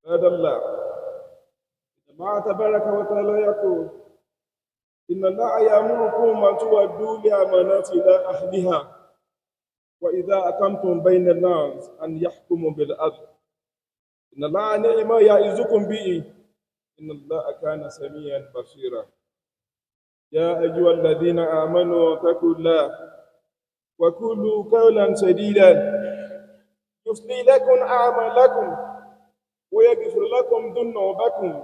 عباد الله، الله تبارك وتعالى يقول إن الله يأمركم أن تؤدوا الأمانات إلى أهلها وإذا أقمتم بين الناس أن يحكموا بالعدل إن الله نعم يعظكم به إن الله كان سميعا بصيرا يا أيها الذين آمنوا اتقوا الله وقولوا قولا سديدا يصلح لكم أعمالكم ويغفر لكم ذنوبكم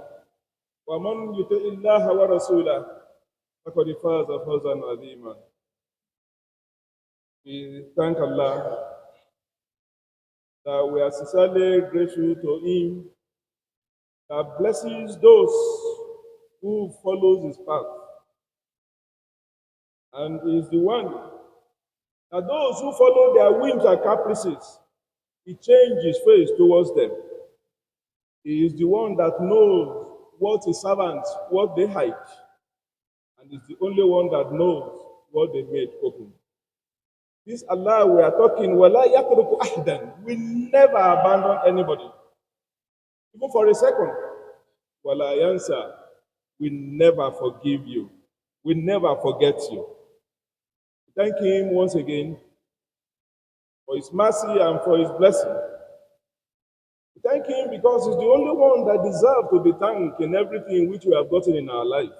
ومن يطع الله ورسوله فقد فاز فوزا عظيما. We thank Allah that we are sincerely grateful to Him that blesses those who follow His path, and He is the one that those who follow their whims and caprices, He changes His face towards them. He is the one that knows what His servants, what they hide, and is the only one that knows what they made open. This Allah we are talking, وَلَا يَتْرُكُ أَحْدًا, will never abandon anybody, even for a second. وَلَا يَنْسَى, will never forgive you, will never forget you. Thank Him once again for His mercy and for His blessing. Thank Him because He's the only one that deserves to be thanked in everything which we have gotten in our life.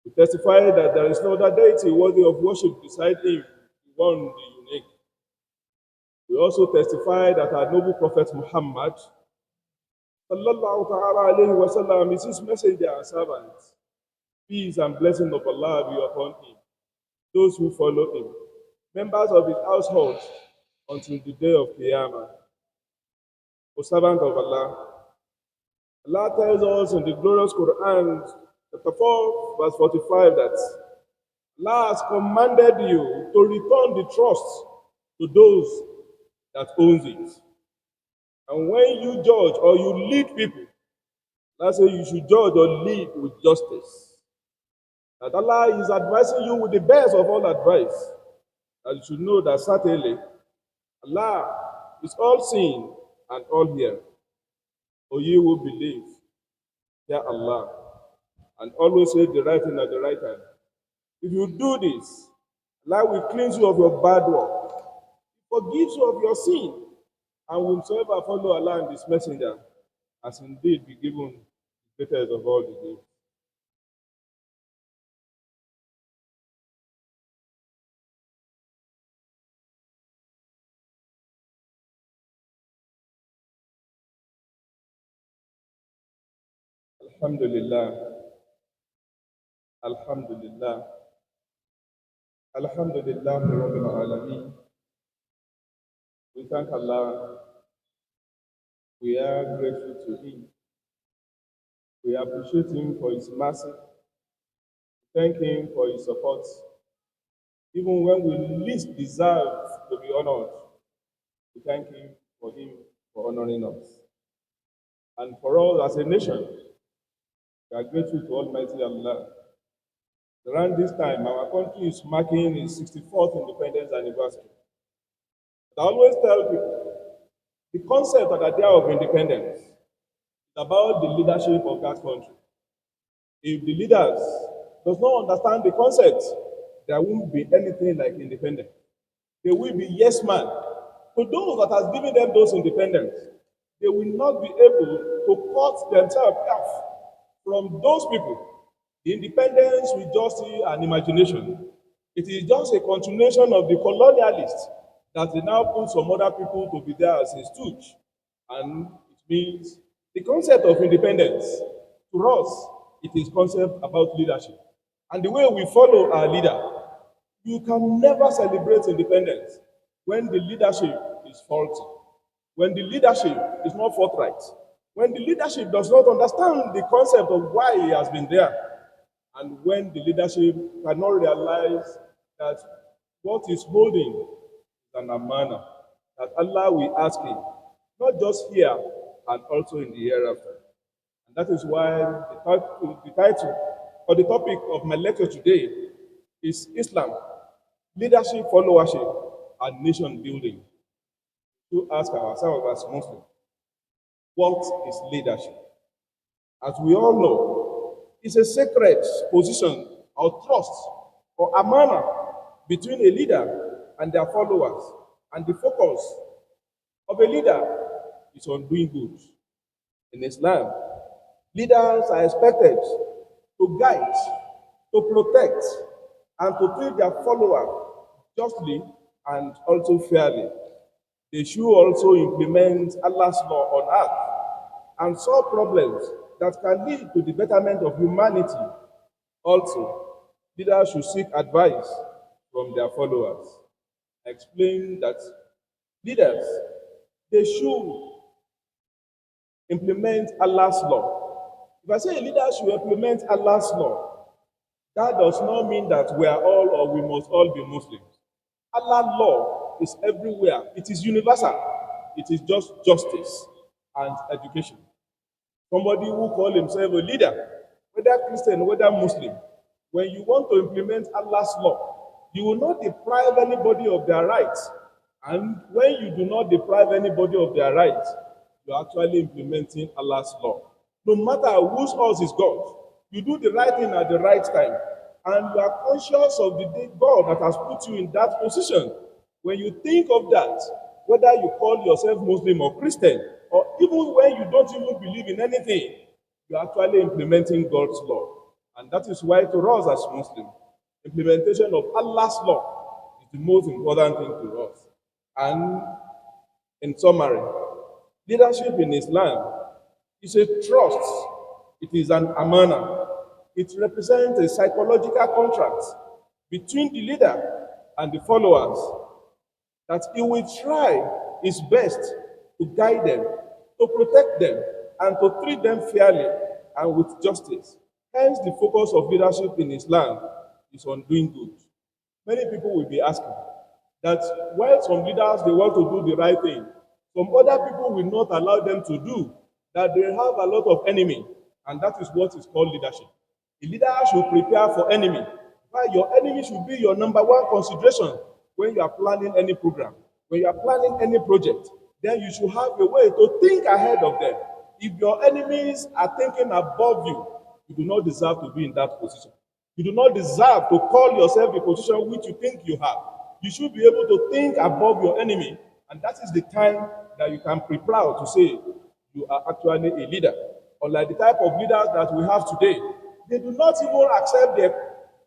We testify that there is no other deity worthy of worship beside Him, the one, the unique. We also testify that our noble Prophet Muhammad, sallallahu ta'ala alayhi wa sallam, is His messenger and servant. Peace and blessing of Allah be upon Him, those who follow Him, members of His household, until the day of Qiyamah. O servant of Allah, Allah tells us in the glorious Quran, chapter 4, verse 45, that Allah has commanded you to return the trust to those that owns it. And when you judge or you lead people, that's why you should judge or lead with justice. That Allah is advising you with the best of all advice. That you should know that certainly Allah is all seeing and all hearing. For you who believe, fear Allah, and always say the right thing at the right time. If you do this, Allah will cleanse you of your bad work, forgives you of your sin, and whomsoever follow Allah and His messenger, has indeed been given the greatest of all the gifts. Alhamdulillah, Alhamdulillah, Alhamdulillah, Rabbil Alameen. We thank Allah. We are grateful to Him. We appreciate Him for His mercy. Thank Him for His support. Even when we least deserve to be honored, we thank Him for honoring us. And for us as a nation, we are grateful to Almighty Allah. Around this time, our country is marking its 64th independence anniversary. I always tell people, the concept of the day of independence is about the leadership of that country. If the leaders does not understand the concept, there won't be anything like independence. They will be yes man. To those that has given them those independence, they will not be able to cut themselves off from those people. The independence with justice and imagination, it is just a continuation of the colonialists that they now put some other people to be there as a stooge. And it means the concept of independence, to us, it is concept about leadership. And the way we follow our leader, you can never celebrate independence when the leadership is faulty, when the leadership is not forthright, when the leadership does not understand the concept of why he has been there, and when the leadership cannot realize that what is holding is an amana, that Allah will ask him, not just here, and also in the hereafter. And that is why the title or the topic of my lecture today is Islam, leadership, followership, and nation building. To ask ourselves as Muslims, What is leadership? As we all know, it's a sacred position or trust or amana between a leader and their followers. And the focus of a leader is on doing good. In Islam, leaders are expected to guide, to protect, and to treat their followers justly and also fairly. They should also implement Allah's law on earth and solve problems that can lead to the betterment of humanity. Also, leaders should seek advice from their followers. I explain that leaders, they should implement Allah's law. If I say a leader should implement Allah's law, that does not mean that we are all or we must all be Muslims. Allah's law is everywhere. It is universal. It is just justice and education. Somebody who call himself a leader, whether Christian, whether Muslim, when you want to implement Allah's law, you will not deprive anybody of their rights. And when you do not deprive anybody of their rights, you are actually implementing Allah's law. No matter whose house is God, you do the right thing at the right time. And you are conscious of the day God that has put you in that position. When you think of that, whether you call yourself Muslim or Christian, or even when you don't even believe in anything, you are actually implementing God's law. And that is why to us as Muslims, implementation of Allah's law is the most important thing to us. And in summary, leadership in Islam is a trust. It is an amana. It represents a psychological contract between the leader and the followers that he will try his best to guide them, to protect them, and to treat them fairly and with justice. Hence, the focus of leadership in Islam is on doing good. Many people will be asking that while some leaders they want to do the right thing, some other people will not allow them to do, that they have a lot of enemy, and that is what is called leadership. A leader should prepare for enemy. Why your enemy should be your number one consideration when you are planning any program, when you are planning any project. Then you should have a way to think ahead of them. If your enemies are thinking above you, you do not deserve to be in that position. You do not deserve to call yourself a position which you think you have. You should be able to think above your enemy, and that is the time that you can be proud to say you are actually a leader. Unlike the type of leaders that we have today, they do not even accept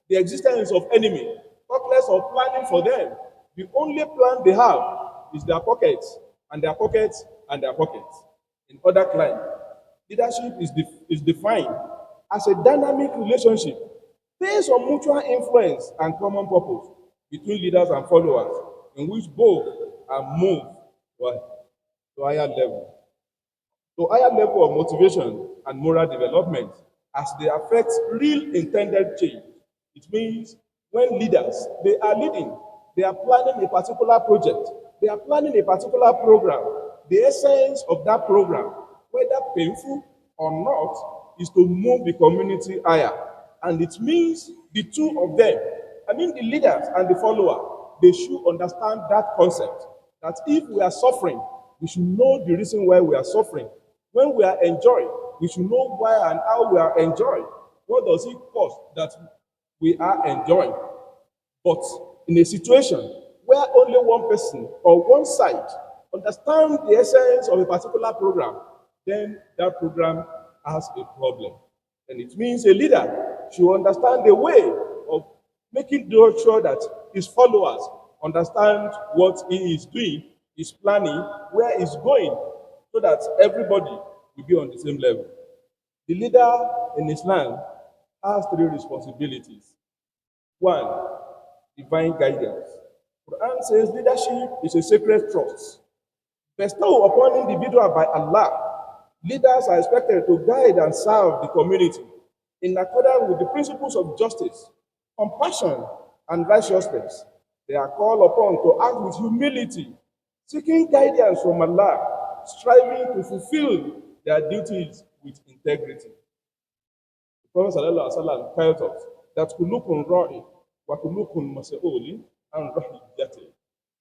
the existence of enemy, talk less of planning for them. The only plan they have is their pockets, and their pockets, and their pockets. In other climes, leadership is defined as a dynamic relationship based on mutual influence and common purpose between leaders and followers, in which both are moved to higher level, of motivation and moral development as they affect real intended change. It means when leaders, they are leading, they are planning a particular project, they are planning a particular program. The essence of that program, whether painful or not, is to move the community higher. And it means the two of them, I mean the leaders and the follower, they should understand that concept. That if we are suffering, we should know the reason why we are suffering. When we are enjoying, we should know why and how we are enjoying. What does it cost that we are enjoying? But in a situation where only one person or one side understands the essence of a particular program, then that program has a problem. And it means a leader should understand the way of making sure that his followers understand what he is doing, his planning, where he's going, so that everybody will be on the same level. The leader in Islam has three responsibilities. One, divine guidance. Quran says leadership is a sacred trust bestowed upon individual by Allah. Leaders are expected to guide and serve the community in accordance with the principles of justice, compassion, and righteousness. They are called upon to act with humility, seeking guidance from Allah, striving to fulfill their duties with integrity. The Prophet ﷺ tells us that kulukun ra'i wa kulukun mas'uli and rahiyati.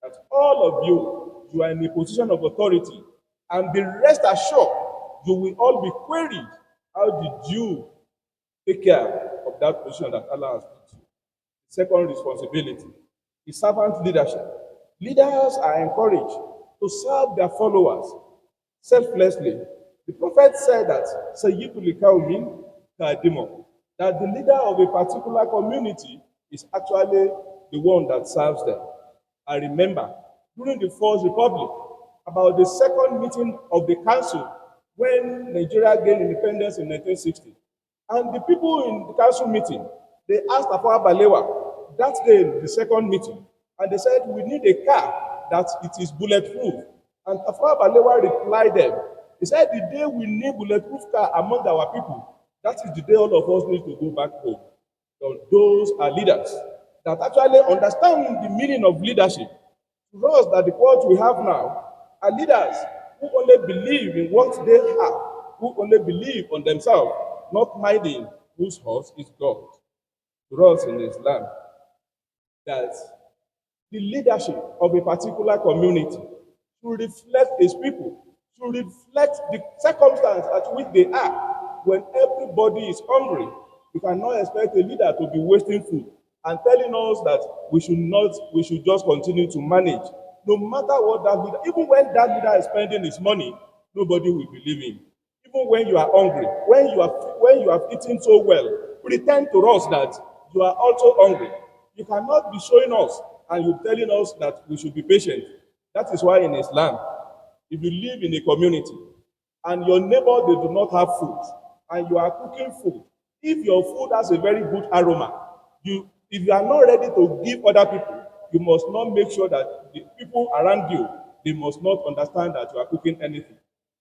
That all of you, you are in a position of authority, and be rest assured you will all be queried. How did you take care of that position that Allah has put you? Second responsibility is servant leadership. Leaders are encouraged to serve their followers selflessly. The prophet said that Sayyidul Kaumin Kadimo, that the leader of a particular community is actually the one that serves them. I remember during the First Republic, about the second meeting of the council when Nigeria gained independence in 1960. And the people in the council meeting, they asked Tafawa Balewa that day, the second meeting, and they said, we need a car that it is bulletproof. And Tafawa Balewa replied them, he said, the day we need bulletproof car among our people, that is the day all of us need to go back home. So those are leaders that actually understand the meaning of leadership. To us, that the world we have now are leaders who only believe in what they have, who only believe on themselves, not minding whose horse is God. To us in Islam, that the leadership of a particular community should reflect its people, should reflect the circumstance at which they are. When everybody is hungry, you cannot expect a leader to be wasting food and telling us that we should just continue to manage. No matter what that leader, even when that leader is spending his money, nobody will believe him. Even when you are hungry, when you have eaten so well, pretend to us that you are also hungry. You cannot be showing us and you telling us that we should be patient. That is why in Islam, if you live in a community and your neighbor they do not have food and you are cooking food, if your food has a very good aroma, if you are not ready to give other people, you must not make sure that the people around you, they must not understand that you are cooking anything.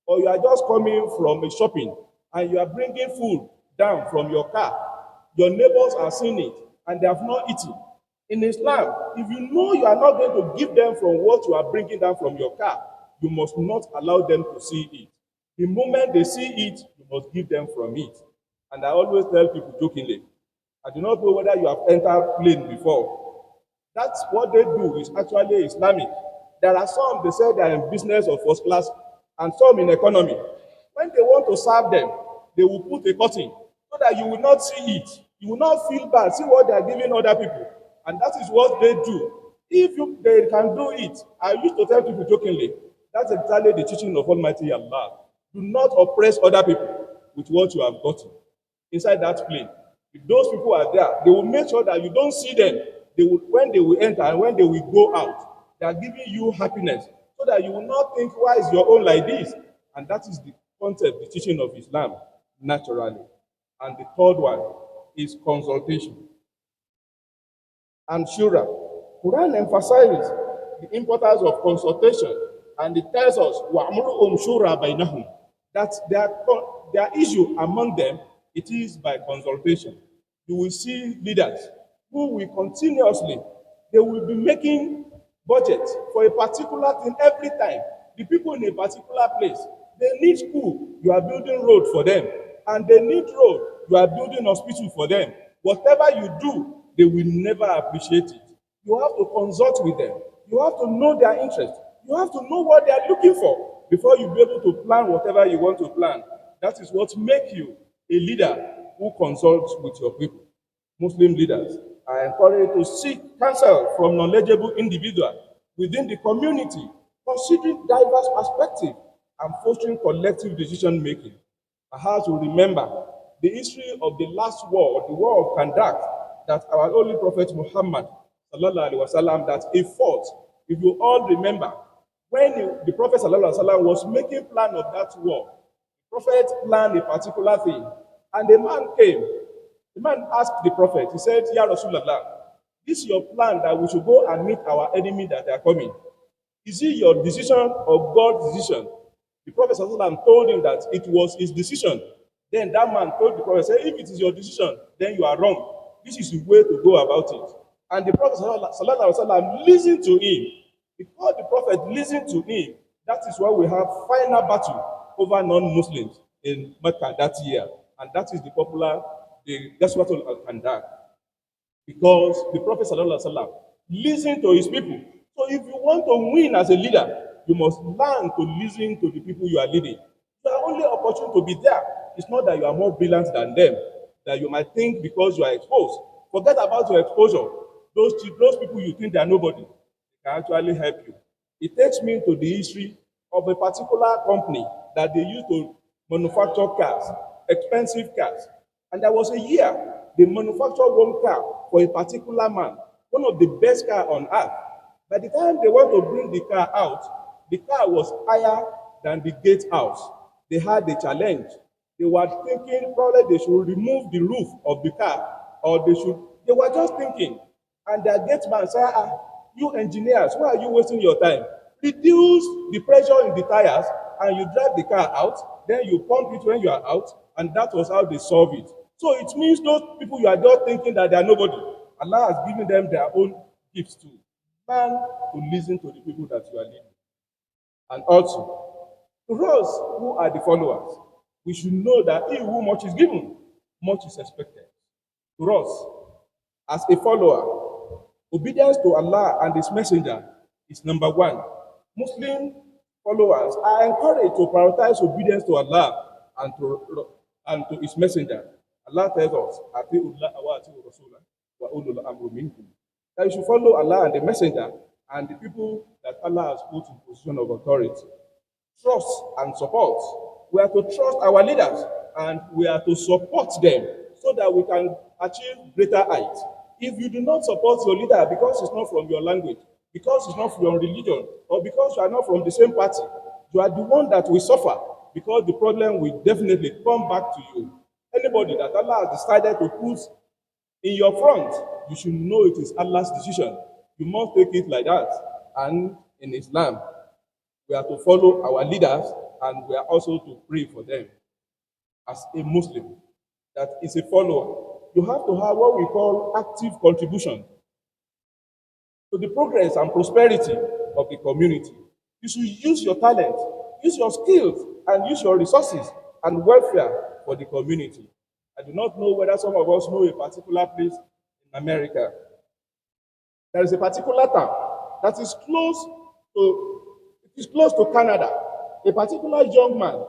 Or you are just coming from a shopping and you are bringing food down from your car. Your neighbors are seeing it and they have not eaten. In Islam, if you know you are not going to give them from what you are bringing down from your car, you must not allow them to see it. The moment they see it, you must give them from it. And I always tell people jokingly, I do not know whether you have entered plane before. That's what they do is actually Islamic. There are some, they say they are in business or first class, and some in economy. When they want to serve them, they will put a curtain so that you will not see it. You will not feel bad, see what they are giving other people. And that is what they do. They can do it, I used to tell people jokingly, that's exactly the teaching of Almighty Allah. Do not oppress other people with what you have gotten inside that plane. If those people are there, they will make sure that you don't see them. When they will enter and when they will go out, they are giving you happiness so that you will not think, why is your own like this? And that is the concept, the teaching of Islam, naturally. And the third one is consultation. And Shura. Quran emphasizes the importance of consultation and it tells us وَأَمْرُهُمْ شُورَى بَيْنَهُمْ that their issue among them, it is by consultation. You will see leaders who will continuously, they will be making budget for a particular thing every time. The people in a particular place, they need school, you are building road for them. And they need road, you are building hospital for them. Whatever you do, they will never appreciate it. You have to consult with them. You have to know their interest. You have to know what they are looking for before you be able to plan whatever you want to plan. That is what makes you a leader who consults with your people. Muslim leaders are encouraged to seek counsel from knowledgeable individuals within the community, considering diverse perspectives and fostering collective decision making. Perhaps you remember the history of the last war, the war of Kandak, that our Holy Prophet Muhammad sallallahu alaihi wasallam that he fought. If you all remember, when the Prophet sallallahu alaihi wasallam was making plan of that war, the Prophet planned a particular thing, and the man came. The man asked the Prophet, he said, Ya Rasulallah, this is your plan that we should go and meet our enemy that are coming. Is it your decision or God's decision? The Prophet sallallahu alaihi wasallam told him that it was his decision. Then that man told the Prophet, say, if it is your decision, then you are wrong. This is the way to go about it. And the Prophet ﷺ listened to him. Because the Prophet listened to him, that is why we have final battle over non-Muslims in Mecca that year. And that is the popular, the Ghazwatul al-Khandaq. Because the Prophet ﷺ listened to his people. So if you want to win as a leader, you must learn to listen to the people you are leading. Your only opportunity to be there. It's not that you are more brilliant than them, that you might think because you are exposed. Forget about your exposure. Those people you think they are nobody can actually help you. It takes me to the history of a particular company that they used to manufacture cars, expensive cars. And there was a year they manufactured one car for a particular man, one of the best car on earth. By the time they want to bring the car out, the car was higher than the gatehouse. They had a challenge. They were thinking probably they should remove the roof of the car, or they were just thinking. And their gate man said, you engineers, why are you wasting your time? Reduce the pressure in the tires and you drive the car out, then you pump it when you are out, and that was how they solve it. So it means those people you are just thinking that they are nobody. Allah has given them their own gifts too. Learn to listen to the people that you are leading. And also, to us who are the followers, we should know that he who much is given, much is expected. To us, as a follower, obedience to Allah and His Messenger is number one. Muslim followers are encouraged to prioritize obedience to Allah and to His Messenger. Allah tells us, "Atiullah wa atiur Rasulah wa ulul amri minkum." That you should follow Allah and the Messenger and the people that Allah has put in position of authority. Trust and support. We are to trust our leaders and we are to support them so that we can achieve greater heights. If you do not support your leader because it's not from your language, because it's not from your religion, or because you are not from the same party, you are the one that will suffer because the problem will definitely come back to you. Anybody that Allah has decided to put in your front, you should know it is Allah's decision. You must take it like that. And in Islam, we are to follow our leaders and we are also to pray for them. As a Muslim that is a follower, you have to have what we call active contribution to the progress and prosperity of the community. You should use your talent, use your skills, and use your resources and welfare for the community. I do not know whether some of us know a particular place in America. There is a particular town that is close to Canada. A particular young man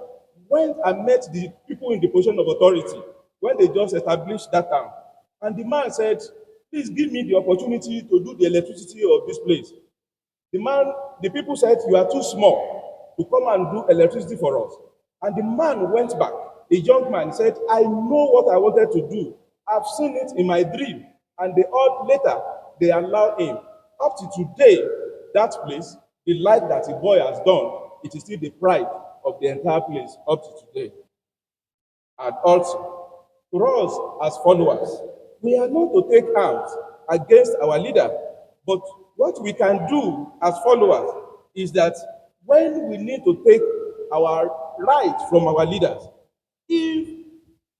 went and met the people in the position of authority when they just established that town. And the man said, please give me the opportunity to do the electricity of this place. The people said, you are too small to come and do electricity for us. And the man went back. The young man said, I know what I wanted to do. I've seen it in my dream. And later, they allowed him. Up to today, that place, the light that the boy has done, it is still the pride of the entire place up to today. And also, for us as followers, we are not to take arms against our leader, but what we can do as followers is that when we need to take our rights from our leaders, if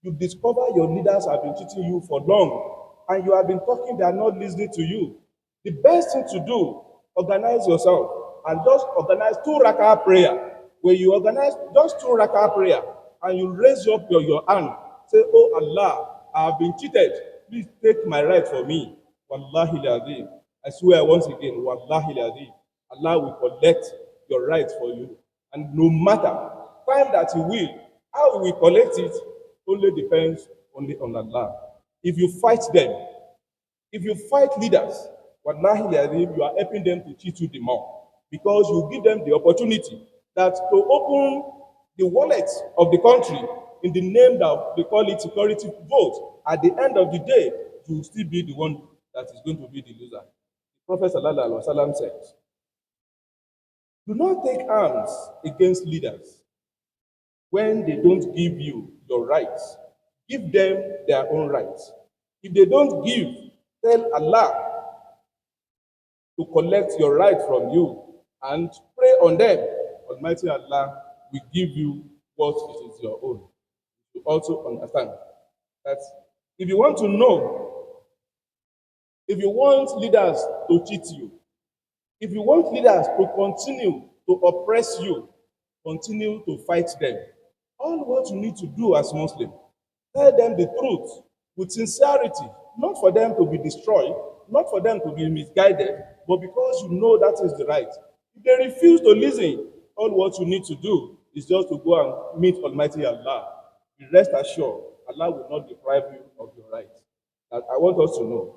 you discover your leaders have been cheating you for long and you have been talking, they are not listening to you, the best thing to do, organize yourself and just organize 2 rakah prayer. Where you organize just 2 rakah prayer and you raise up your hand, say, oh Allah, I have been cheated. Please take my right for me. Wallahi lazim. I swear once again, Wallahi lazim. Allah will collect your right for you. And no matter time that He will, how He will collect it only depends only on Allah. If you fight them, if you fight leaders, Wallahi lazim, you are helping them to cheat you the more. Because you give them the opportunity that to open the wallet of the country in the name that they call it security vote. At the end of the day, you will still be the one that is going to be the loser. The Prophet Sallallahu Alaihi Wasallam says, do not take arms against leaders when they don't give you your rights. Give them their own rights. If they don't give, tell Allah to collect your right from you and pray on them. Almighty Allah will give you what it is your own. You also understand that if you want to know, if you want leaders to cheat you, if you want leaders to continue to oppress you, continue to fight them. All what you need to do as Muslim, tell them the truth with sincerity, not for them to be destroyed, not for them to be misguided, but because you know that is the right. If they refuse to listen, all what you need to do is just to go and meet Almighty Allah. Rest assured, Allah will not deprive you of your rights. That I want us to know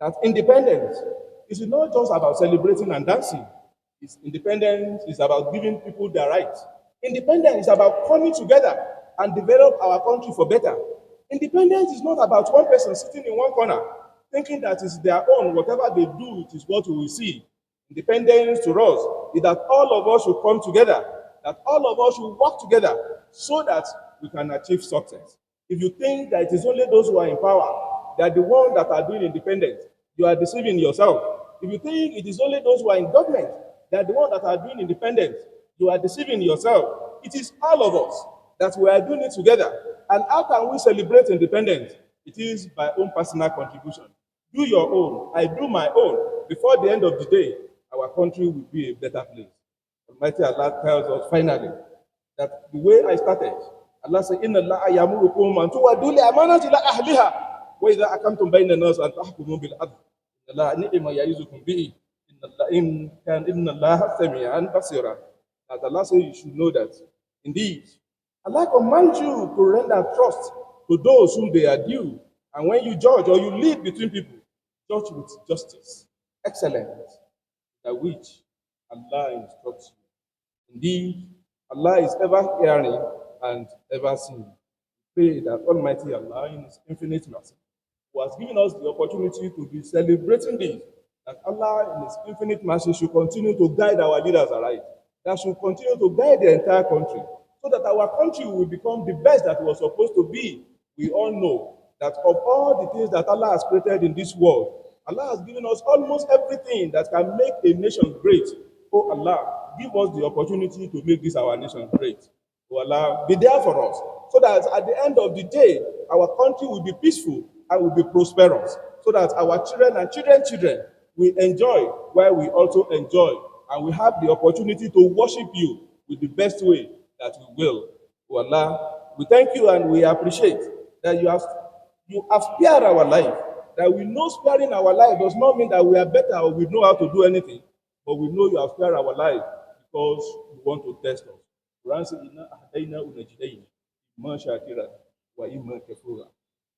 that independence is not just about celebrating and dancing. Independence is about giving people their rights. Independence is about coming together and develop our country for better. Independence is not about one person sitting in one corner thinking that it's their own, whatever they do, it is what we will see. Independence to us is that all of us should come together, that all of us should work together so that we can achieve success. If you think that it is only those who are in power, they are the ones that are doing independence, you are deceiving yourself. If you think it is only those who are in government, they are the ones that are doing independence, you are deceiving yourself. It is all of us that we are doing it together. And how can we celebrate independence? It is by own personal contribution. Do your own, I do my own. Before the end of the day, our country will be a better place. Almighty Allah tells us finally that the way I started, Allah said, Inna Allah yamurukum an tuwaddu al-amanati ila ahliha wa idha akamtum bayna an-nas an tahkumu bil adl. Allah ni'ma ya'izukum bihi. Inna Allah sami'an basira. That Allah says you should know that indeed Allah commands you to render trust to those whom they are due. And when you judge or you lead between people, judge with justice, excellence, that which Allah instructs you. Indeed, Allah is ever hearing and ever seeing. Pray that Almighty Allah, in His infinite mercy, who has given us the opportunity to be celebrating this, that Allah, in His infinite mercy, should continue to guide our leaders aright, that should continue to guide the entire country, so that our country will become the best that it was supposed to be. We all know that of all the things that Allah has created in this world, Allah has given us almost everything that can make a nation great. Oh Allah, give us the opportunity to make this our nation great. Oh Allah, be there for us, so that at the end of the day, our country will be peaceful and will be prosperous, so that our children and children's children will enjoy while we also enjoy, and we have the opportunity to worship you with the best way that we will. Oh Allah, we thank you and we appreciate that you have spared our life. That we know sparing our life does not mean that we are better or we know how to do anything, but we know you have spared our life because you want to test us. Quran says, "Inna ahdayna unajdayn, imma shakira wa imma kafura."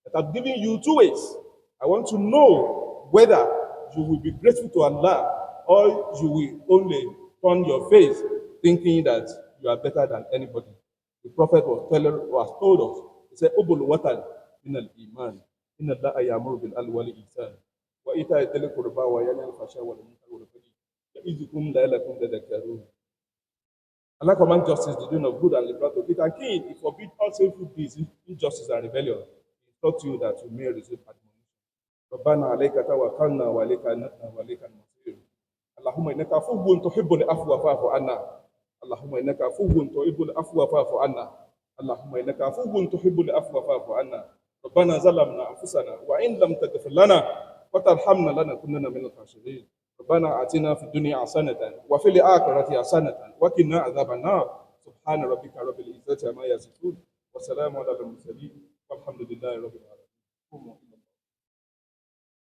That I've given you two ways. I want to know whether you will be grateful to Allah or you will only turn your face thinking that you are better than anybody. The Prophet was told us, he said, Ubul watan min al-iman, inna Allah ya'muru bil adli wal ihsan, wa ita'i dhil qurba wa yanha al-fahsha wal munkar wal baghi, ya'izukum la'allakum tadhakkarun. Allah commands justice, the doing of good and liberal to it and king. He forbids all sinful deeds, injustice and rebellion. He taught you that you may receive admonition. ربنا عليك توكلنا وعليك أنبنا وعليك المصير. اللهم إنك عفو تحب العفو فاعف عنا. اللهم إنك عفو تحب العفو فاعف عنا. اللهم إنك عفو تحب العفو فاعف عنا. ربنا ظلمنا أنفسنا وإن لم تغفر لنا وترحمنا لنكونن من الخاسرين. ربنا آتنا في الدنيا حسنة وفي الآخرة حسنة وقنا عذاب النار. سبحان ربك رب العزة عما يصفون وسلام على المرسلين والحمد لله رب العالمين.